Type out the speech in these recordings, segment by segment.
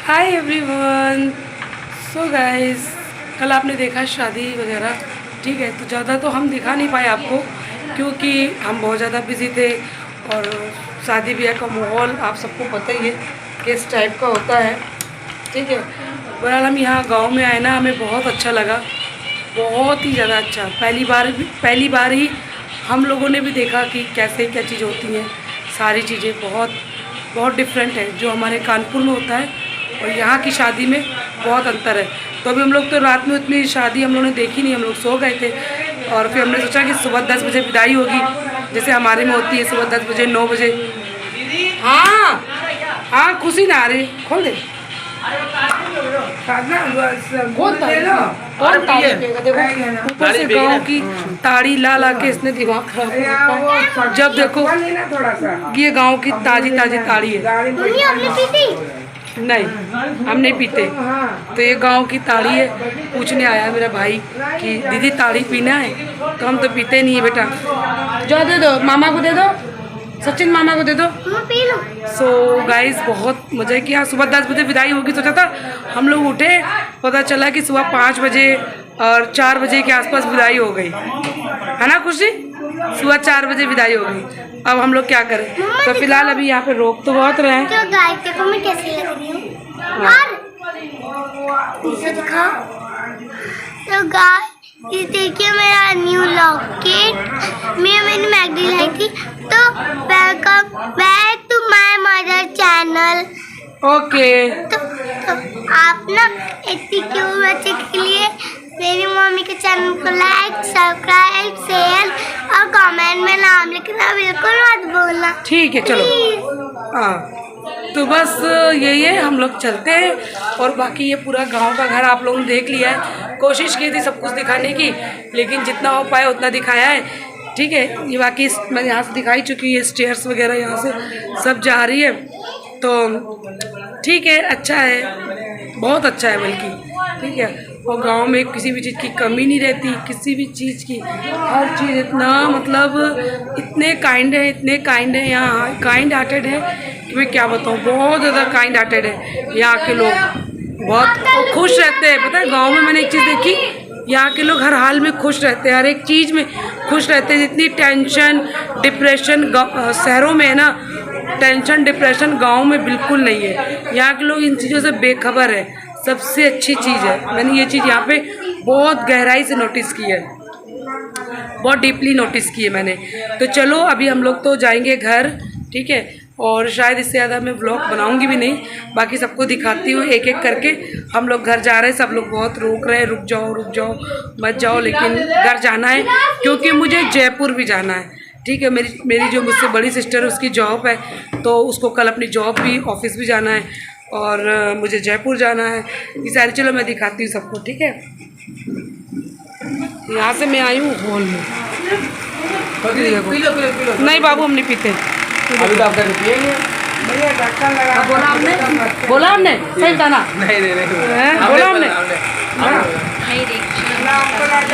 Hi everyone. So guys, कल आपने देखा शादी वगैरह, ठीक है। तो ज़्यादा तो हम दिखा नहीं पाए आपको, क्योंकि हम बहुत ज़्यादा बिजी थे। और शादी ब्याह का माहौल आप सबको पता ही है किस टाइप का होता है, ठीक है। बहरहाल हम यहाँ गांव में आए ना, हमें बहुत अच्छा लगा, बहुत ही ज़्यादा अच्छा। पहली बार ही हम लोगों ने भी देखा कि कैसे क्या चीज़ होती है। सारी चीज़ें बहुत बहुत डिफरेंट है जो हमारे कानपुर में होता है और यहाँ की शादी में बहुत अंतर है। तो अभी हम लोग तो रात में उतनी शादी हम लोगों ने देखी नहीं, हम लोग सो गए थे। और फिर हमने सोचा कि सुबह 10 बजे विदाई होगी, जैसे हमारे में होती है सुबह 10 बजे 9 बजे। हाँ हाँ, खुशी ना आ रही, खोल दे। कौन ताड़ी पिएगा? देखो ऊपर से गाँव की ताड़ी ला ला के इसने दिमाग खराब। जब देखो ये गाँव की ताजी ताजी ताड़ी है। नहीं, हम नहीं पीते। तो ये गांव की ताड़ी है। पूछने आया मेरा भाई कि दीदी ताड़ी पीना है, तो हम तो पीते नहीं है बेटा। जो दे दो मामा को, दे दो सचिन मामा को, दे दो। सो गाइस, बहुत मज़ा किया। सुबह 10 बजे विदाई होगी सोचा था, हम लोग उठे, पता चला कि सुबह 5 बजे और 4 बजे के आसपास विदाई हो गई, है ना खुशी? सुबह 4 बजे विदाई हो गई। अब हम लोग क्या करें? तो फिलहाल अभी यहाँ पे रोक तो बहुत रहे हैं। तो गाय देखो मैं कैसी लग रही हूँ इसे दिखाओ। तो गाय ये देखिए मेरा न्यू लॉकेट मैंने मैगडी लाई थी। तो welcome back to my mother channel. Okay. तो आप ना इतनी क्यूट बच्चे के लिए मेरी मम्मी के चैनल को लाइक सब्सक्राइब शेयर और कमेंट में नाम लिखना बिल्कुल मत भूलना। ठीक है, चलो। हाँ, तो बस यही है, हम लोग चलते हैं। और बाकी ये पूरा गांव का घर आप लोगों ने देख लिया है। कोशिश की थी सब कुछ दिखाने की, लेकिन जितना हो पाया उतना दिखाया है, ठीक है। ये बाकी मैं यहाँ से दिखाई चुकी है, स्टेयर्स वगैरह यहाँ से सब जा रही है। तो ठीक है, अच्छा है, बहुत अच्छा है बल्कि, ठीक है। और गांव में किसी भी चीज़ की कमी नहीं रहती, किसी भी चीज़ की, हर चीज़ इतना मतलब इतने काइंड है यहाँ, काइंड हार्टेड है कि मैं क्या बताऊँ। बहुत ज़्यादा काइंड हार्टेड है यहाँ के लोग, बहुत खुश रहते हैं। पता है, गांव में मैंने एक चीज़ देखी, यहाँ के लोग हर हाल में खुश रहते हैं, हर एक चीज़ में खुश रहते हैं। जितनी टेंशन डिप्रेशन शहरों में है ना, टेंशन डिप्रेशन गांव में बिल्कुल नहीं है। यहाँ के लोग इन चीज़ों से बेखबर है, सबसे अच्छी चीज़ है। मैंने ये चीज़ यहाँ पे बहुत गहराई से नोटिस की है, बहुत डीपली नोटिस की है मैंने। तो चलो अभी हम लोग तो जाएंगे घर, ठीक है। और शायद इससे ज़्यादा मैं व्लॉग बनाऊंगी भी नहीं, बाकी सबको दिखाती हूँ एक एक करके। हम लोग घर जा रहे हैं, सब लोग बहुत रोक रहे हैं, रुक जाओ मत जाओ, लेकिन घर जाना है क्योंकि मुझे जयपुर भी जाना है, ठीक है। मेरी जो मुझसे बड़ी सिस्टर है उसकी जॉब है, तो उसको कल अपनी जॉब भी ऑफिस भी जाना है, और मुझे जयपुर जाना है। ये सारी चलो मैं दिखाती हूँ सबको, ठीक है। यहाँ से मैं आई हूँ हॉल में। नहीं बाबू, हम नहीं पीते। अभी तो आप पिएंगे। बोला हमने सही था ना? नहीं बोला हमने।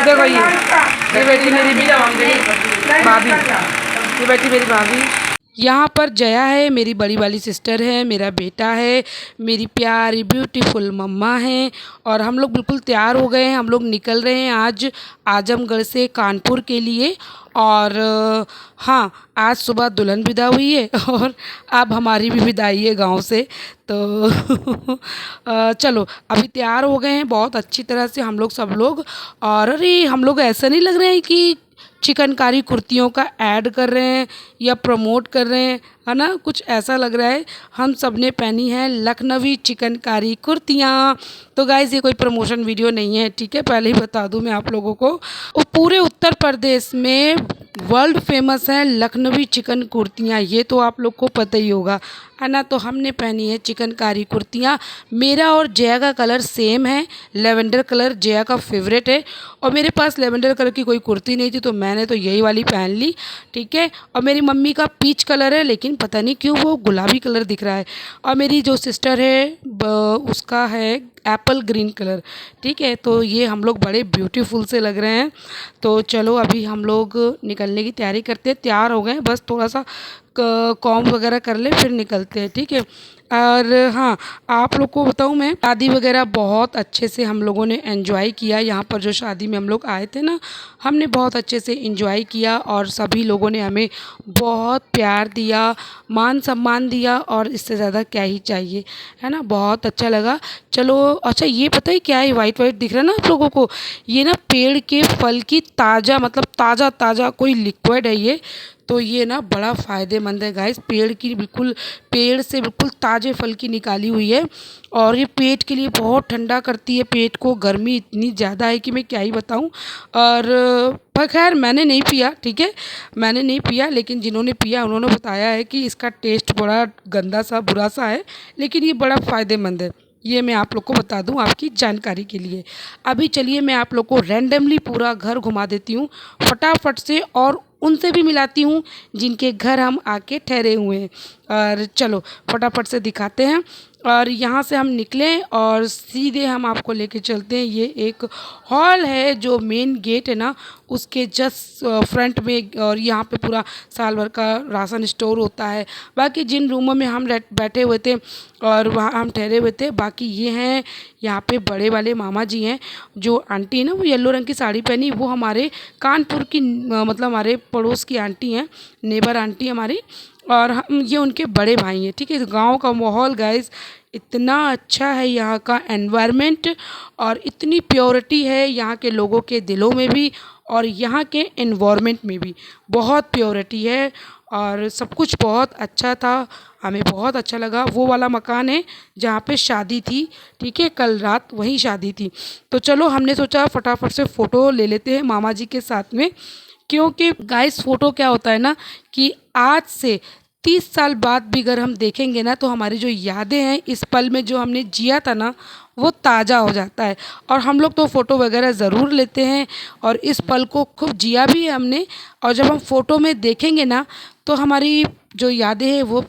देखो ये बेटी मेरी भाभी, ये बेटी मेरी भाभी। यहाँ पर जया है, मेरी बड़ी वाली सिस्टर है, मेरा बेटा है, मेरी प्यारी ब्यूटीफुल मम्मा है। और हम लोग बिल्कुल तैयार हो गए हैं, हम लोग निकल रहे हैं आज आजमगढ़ से कानपुर के लिए। और हाँ, आज सुबह दुल्हन विदा हुई है और अब हमारी भी विदाई है गांव से। तो चलो अभी तैयार हो गए हैं बहुत अच्छी तरह से हम लोग, सब लोग। और अरे हम लोग ऐसा नहीं लग रहे हैं कि चिकनकारी कुर्तियों का ऐड कर रहे हैं या प्रमोट कर रहे हैं, है ना? कुछ ऐसा लग रहा है। हम सब ने पहनी है लखनवी चिकनकारी कुर्तियाँ। तो गाइज़ ये कोई प्रमोशन वीडियो नहीं है, ठीक है, पहले ही बता दूं मैं आप लोगों को। वो पूरे उत्तर प्रदेश में वर्ल्ड फेमस है लखनवी चिकन कुर्तियाँ, ये तो आप लोग को पता ही होगा, है ना? तो हमने पहनी है चिकनकारी कुर्तियाँ। मेरा और जया का कलर सेम है, लेवेंडर कलर जया का फेवरेट है। और मेरे पास लेवेंडर कलर की कोई कुर्ती नहीं थी, तो मैंने तो यही वाली पहन ली, ठीक है। और मेरी मम्मी का पीच कलर है, लेकिन पता नहीं क्यों वो गुलाबी कलर दिख रहा है। और मेरी जो सिस्टर है उसका है एप्पल ग्रीन कलर, ठीक है। तो ये हम लोग बड़े ब्यूटीफुल से लग रहे हैं। तो चलो अभी हम लोग निकलने की तैयारी करते हैं, तैयार हो गए, बस थोड़ा सा कॉम्ब वगैरह कर ले फिर निकलते हैं, ठीक है। और हाँ, आप लोग को बताऊँ, मैं शादी वगैरह बहुत अच्छे से हम लोगों ने एंजॉय किया। यहाँ पर जो शादी में हम लोग आए थे ना, हमने बहुत अच्छे से एंजॉय किया और सभी लोगों ने हमें बहुत प्यार दिया, मान सम्मान दिया, और इससे ज़्यादा क्या ही चाहिए, है ना। बहुत अच्छा लगा। चलो अच्छा, ये पता है क्या है, वाइट वाइट दिख रहा है ना आप लोगों को, ये ना पेड़ के फल की ताज़ा, मतलब ताज़ा ताज़ा कोई लिक्विड है ये। तो ये ना बड़ा फ़ायदेमंद है गाइस, पेड़ से बिल्कुल ताज़े फल की निकाली हुई है, और ये पेट के लिए बहुत ठंडा करती है। पेट को गर्मी इतनी ज़्यादा है कि मैं क्या ही बताऊं। और पर खैर मैंने नहीं पिया, ठीक है, मैंने नहीं पिया, लेकिन जिन्होंने पिया उन्होंने बताया है कि इसका टेस्ट बड़ा गंदा सा बुरा सा है, लेकिन ये बड़ा फ़ायदेमंद है। ये मैं आप लोग को बता दूं आपकी जानकारी के लिए। अभी चलिए मैं आप लोग को रैंडमली पूरा घर घुमा देती हूँ फटाफट से, और उनसे भी मिलाती हूँ जिनके घर हम आके ठहरे हुए हैं। और चलो फटाफट से दिखाते हैं। और यहाँ से हम निकले और सीधे हम आपको लेके चलते हैं। ये एक हॉल है जो मेन गेट है ना, उसके जस्ट फ्रंट में, और यहाँ पे पूरा साल भर का राशन स्टोर होता है। बाकी जिन रूमों में हम बैठे हुए थे और वहाँ हम ठहरे हुए थे, बाकी ये हैं यहाँ पे बड़े वाले मामा जी हैं। जो आंटी है ना, वो येलो रंग की साड़ी पहनी, वो हमारे कानपुर की मतलब हमारे पड़ोस की आंटी हैं, नेबर आंटी हमारी, और हम ये उनके बड़े भाई हैं, ठीक है। गांव का माहौल गाइस इतना अच्छा है, यहाँ का एनवायरनमेंट, और इतनी प्योरिटी है यहाँ के लोगों के दिलों में भी, और यहाँ के एनवायरनमेंट में भी बहुत प्योरिटी है, और सब कुछ बहुत अच्छा था। हमें बहुत अच्छा लगा। वो वाला मकान है जहाँ पे शादी थी, ठीक है, कल रात वहीं शादी थी। तो चलो हमने सोचा फटाफट से फ़ोटो ले लेते हैं मामा जी के साथ में, क्योंकि गाइस फ़ोटो क्या होता है ना, कि आज से 30 साल बाद भी अगर हम देखेंगे ना, तो हमारी जो यादें हैं इस पल में जो हमने जिया था ना, वो ताज़ा हो जाता है। और हम लोग तो फ़ोटो वगैरह ज़रूर लेते हैं, और इस पल को खूब जिया भी है हमने। और जब हम फ़ोटो में देखेंगे ना, तो हमारी जो यादें हैं वो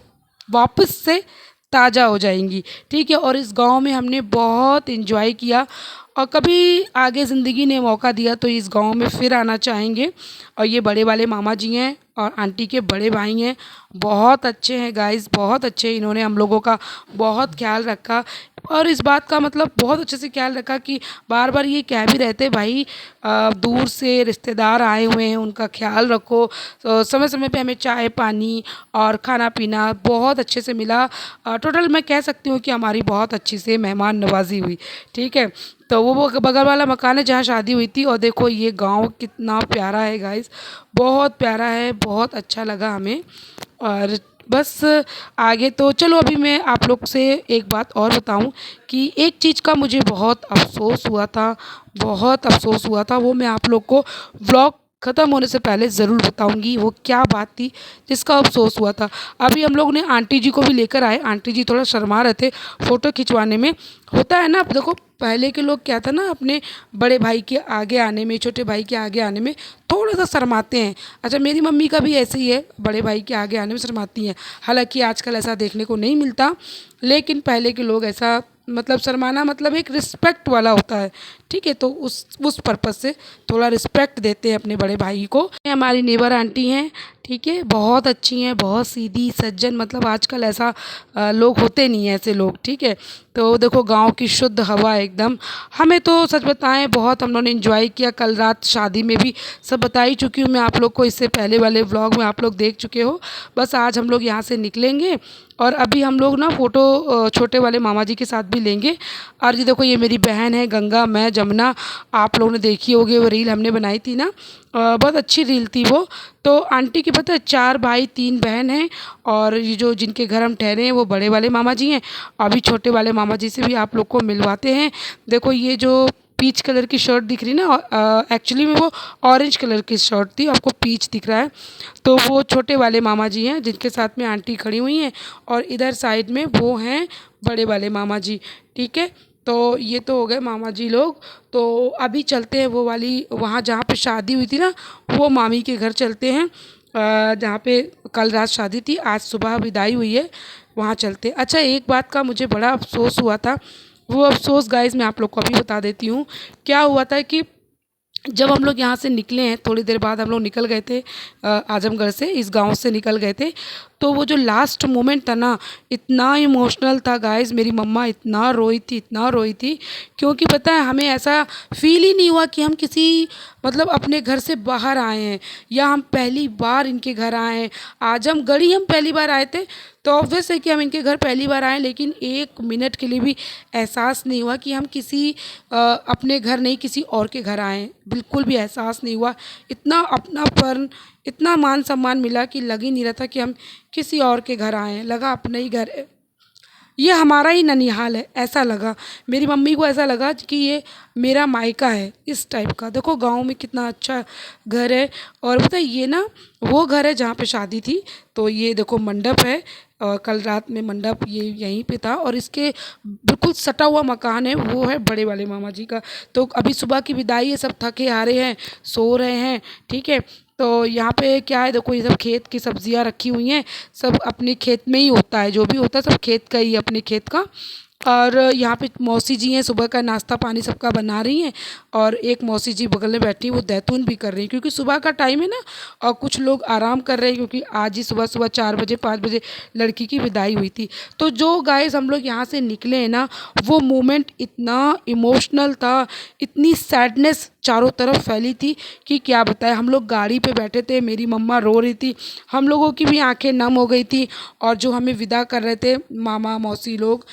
वापस से ताज़ा हो जाएंगी, ठीक है। और इस गांव में हमने बहुत एंजॉय किया, और कभी आगे ज़िंदगी ने मौका दिया तो इस गांव में फिर आना चाहेंगे। और ये बड़े वाले मामा जी हैं और आंटी के बड़े भाई हैं, बहुत अच्छे हैं गाइस, बहुत अच्छे। इन्होंने हम लोगों का बहुत ख्याल रखा, और इस बात का मतलब बहुत अच्छे से ख्याल रखा कि बार बार ये कह भी रहते, भाई दूर से रिश्तेदार आए हुए हैं, उनका ख्याल रखो। तो समय समय पे हमें चाय पानी और खाना पीना बहुत अच्छे से मिला। टोटल मैं कह सकती हूँ कि हमारी बहुत अच्छी से मेहमान नवाजी हुई, ठीक है। तो वो बगल वाला मकान है जहाँ शादी हुई थी, और देखो ये गांव कितना प्यारा है गाइस, बहुत प्यारा है, बहुत अच्छा लगा हमें। और बस आगे तो चलो, अभी मैं आप लोग से एक बात और बताऊं कि एक चीज़ का मुझे बहुत अफ़सोस हुआ था, बहुत अफ़सोस हुआ था। वो मैं आप लोग को व्लॉग ख़त्म होने से पहले ज़रूर बताऊंगी वो क्या बात थी जिसका अफ़सोस हुआ था। अभी हम लोग ने आंटी जी को भी लेकर आए, आंटी जी थोड़ा शर्मा रहे थे फ़ोटो खिंचवाने में। होता है ना, देखो पहले के लोग क्या था ना, अपने बड़े भाई के आगे आने में, छोटे भाई के आगे आने में थोड़ा सा शर्माते हैं। अच्छा, मेरी मम्मी का भी ऐसे ही है, बड़े भाई के आगे आने में शर्माती हैं। हालांकि आजकल ऐसा देखने को नहीं मिलता, लेकिन पहले के लोग ऐसा, मतलब शर्माना मतलब एक रिस्पेक्ट वाला होता है, ठीक है। तो उस पर्पज़ से थोड़ा रिस्पेक्ट देते हैं अपने बड़े भाई को। हमारी नेबर आंटी हैं, ठीक है, बहुत अच्छी हैं, बहुत सीधी सज्जन, मतलब आजकल ऐसा लोग होते नहीं हैं ऐसे लोग, ठीक है। तो देखो गांव की शुद्ध हवा एकदम। हमें तो सच बताएं बहुत हम लोगों ने एंजॉय किया। कल रात शादी में भी सब बता ही चुकी हूँ मैं आप लोग को, इससे पहले वाले व्लॉग में आप लोग देख चुके हो। बस आज हम लोग यहाँ से निकलेंगे, और अभी हम लोग ना फ़ोटो छोटे वाले मामा जी के साथ भी लेंगे। और ये देखो, ये मेरी बहन है गंगा, मैं जमुना, आप लोगों ने देखी होगी वो रील हमने बनाई थी ना, बहुत अच्छी रील थी वो। तो आंटी की पता है 4 भाई 3 बहन हैं, और ये जो जिनके घर हम ठहरे हैं वो बड़े वाले मामा जी हैं। अभी छोटे वाले मामा जी से भी आप लोग को मिलवाते हैं। देखो ये जो पीच कलर की शर्ट दिख रही ना, एक्चुअली में वो ऑरेंज कलर की शर्ट थी, आपको पीच दिख रहा है। तो वो छोटे वाले मामा जी हैं जिनके साथ में आंटी खड़ी हुई हैं, और इधर साइड में वो हैं बड़े वाले मामा जी, ठीक है। तो ये तो हो गए मामा जी लोग। तो अभी चलते हैं वो वाली, वहाँ जहाँ पे शादी हुई थी ना, वो मामी के घर चलते हैं, जहाँ पे कल रात शादी थी, आज सुबह विदाई हुई है, वहाँ चलते। अच्छा, एक बात का मुझे बड़ा अफसोस हुआ था, वो अफ़सोस गाइस मैं आप लोग को अभी बता देती हूँ। क्या हुआ था कि जब हम लोग यहाँ से निकले हैं, थोड़ी देर बाद हम लोग निकल गए थे आज़मगढ़ से, इस गांव से निकल गए थे। तो वो जो लास्ट मोमेंट था ना, इतना इमोशनल था गाइस। मेरी मम्मा इतना रोई थी, क्योंकि पता है हमें ऐसा फ़ील ही नहीं हुआ कि हम किसी मतलब अपने घर से बाहर आए हैं या हम पहली बार इनके घर आए हैं। आज़मगढ़ ही हम पहली बार आए थे, तो ऑब्वियस है कि हम इनके घर पहली बार आए, लेकिन 1 मिनट के लिए भी एहसास नहीं हुआ कि हम किसी अपने घर नहीं किसी और के घर आए हैं। बिल्कुल भी एहसास नहीं हुआ। इतना अपनापन, इतना मान सम्मान मिला कि लग ही नहीं रहा था कि हम किसी और के घर आए हैं, लगा अपना ही घर है, ये हमारा ही ननिहाल है, ऐसा लगा। मेरी मम्मी को ऐसा लगा कि ये मेरा मायका है, इस टाइप का। देखो गांव में कितना अच्छा घर है। और पता है ये ना वो घर है जहाँ पे शादी थी। तो ये देखो मंडप है, कल रात में मंडप ये यहीं पे था, और इसके बिल्कुल सटा हुआ मकान है, वो है बड़े वाले मामा जी का। तो अभी सुबह की विदाई है, सब थके हारे हैं, सो रहे हैं, ठीक है। तो यहाँ पे क्या है, देखो ये सब खेत की सब्जियाँ रखी हुई हैं, सब अपने खेत में ही होता है, जो भी होता है सब खेत का ही, अपने खेत का। और यहाँ पे मौसी जी हैं, सुबह का नाश्ता पानी सबका बना रही हैं। और एक मौसी जी बगल में बैठी, वो दैतून भी कर रही हैं, क्योंकि सुबह का टाइम है ना, और कुछ लोग आराम कर रहे हैं, क्योंकि आज ही सुबह सुबह 4 बजे 5 बजे लड़की की विदाई हुई थी। तो जो गाइस हम लोग यहाँ से निकले हैं ना, वो मोमेंट इतना इमोशनल था, इतनी सैडनेस चारों तरफ फैली थी कि क्या बताएं। हम लोग गाड़ी पे बैठे थे, मेरी मम्मा रो रही थी, हम लोगों की भी आंखें नम हो गई थी। और जो हमें विदा कर रहे थे मामा मौसी लोग,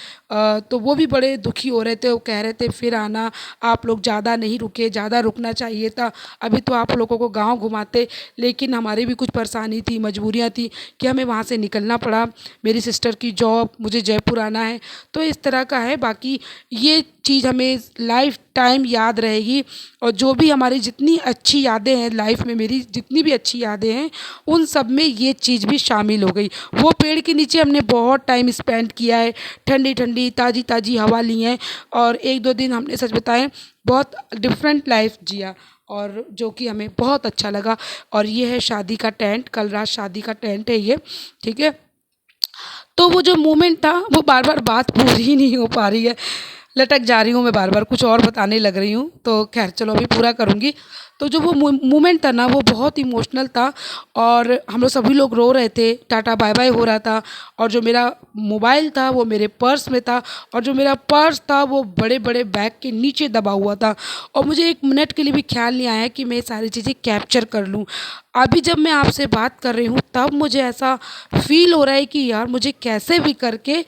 तो वो भी बड़े दुखी हो रहे थे। वो कह रहे थे फिर आना, आप लोग ज़्यादा नहीं रुके, ज़्यादा रुकना चाहिए था, अभी तो आप लोगों को गांव घुमाते। लेकिन हमारी भी कुछ परेशानी थी, मजबूरियां थी कि हमें वहाँ से निकलना पड़ा। मेरी सिस्टर की जॉब, मुझे जयपुर आना है, तो इस तरह का है। बाकी ये चीज़ हमें लाइफ टाइम याद रहेगी। और जो भी हमारी जितनी अच्छी यादें हैं लाइफ में, मेरी जितनी भी अच्छी यादें हैं, उन सब में ये चीज़ भी शामिल हो गई। वो पेड़ के नीचे हमने बहुत टाइम स्पेंड किया है, ठंडी ठंडी ताज़ी ताज़ी हवा ली है। और 1-2 दिन हमने सच बताएं बहुत डिफरेंट लाइफ जिया, और जो कि हमें बहुत अच्छा लगा। और ये है शादी का टेंट, कल रात शादी का टेंट है ये, ठीक है। तो वो जो मोमेंट था, वो बार बार बात पूरी ही नहीं हो पा रही है, लटक जा रही हूँ मैं, बार बार कुछ और बताने लग रही हूँ। तो खैर चलो अभी पूरा करूँगी। तो जो वो मोमेंट था ना, वो बहुत इमोशनल था, और हम लोग सभी लोग रो रहे थे, टाटा बाय बाय हो रहा था। और जो मेरा मोबाइल था वो मेरे पर्स में था, और जो मेरा पर्स था वो बड़े बड़े बैग के नीचे दबा हुआ था। और मुझे 1 मिनट के लिए भी ख्याल नहीं आया कि मैं सारी चीज़ें कैप्चर कर लूँ। अभी जब मैं आपसे बात कर रही हूँ तब मुझे ऐसा फील हो रहा है कि यार मुझे कैसे भी करके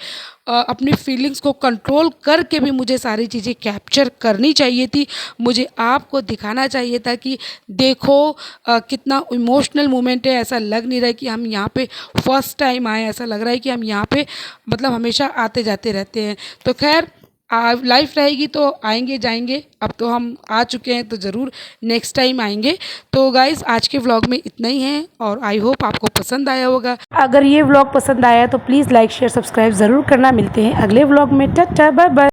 अपनी फीलिंग्स को कंट्रोल करके भी मुझे सारी चीज़ें कैप्चर करनी चाहिए थी। मुझे आपको दिखाना चाहिए था कि देखो कितना इमोशनल मोमेंट है। ऐसा लग नहीं रहा है कि हम यहाँ पे फर्स्ट टाइम आए, ऐसा लग रहा है कि हम यहाँ पे मतलब हमेशा आते जाते रहते हैं। तो खैर लाइफ रहेगी तो आएंगे जाएंगे, अब तो हम आ चुके हैं तो ज़रूर नेक्स्ट टाइम आएंगे। तो गाइज़ आज के व्लॉग में इतना ही है, और आई होप आपको पसंद आया होगा। अगर ये व्लॉग पसंद आया तो प्लीज़ लाइक शेयर सब्सक्राइब ज़रूर करना। मिलते हैं अगले व्लॉग में, टाटा बाय बाय।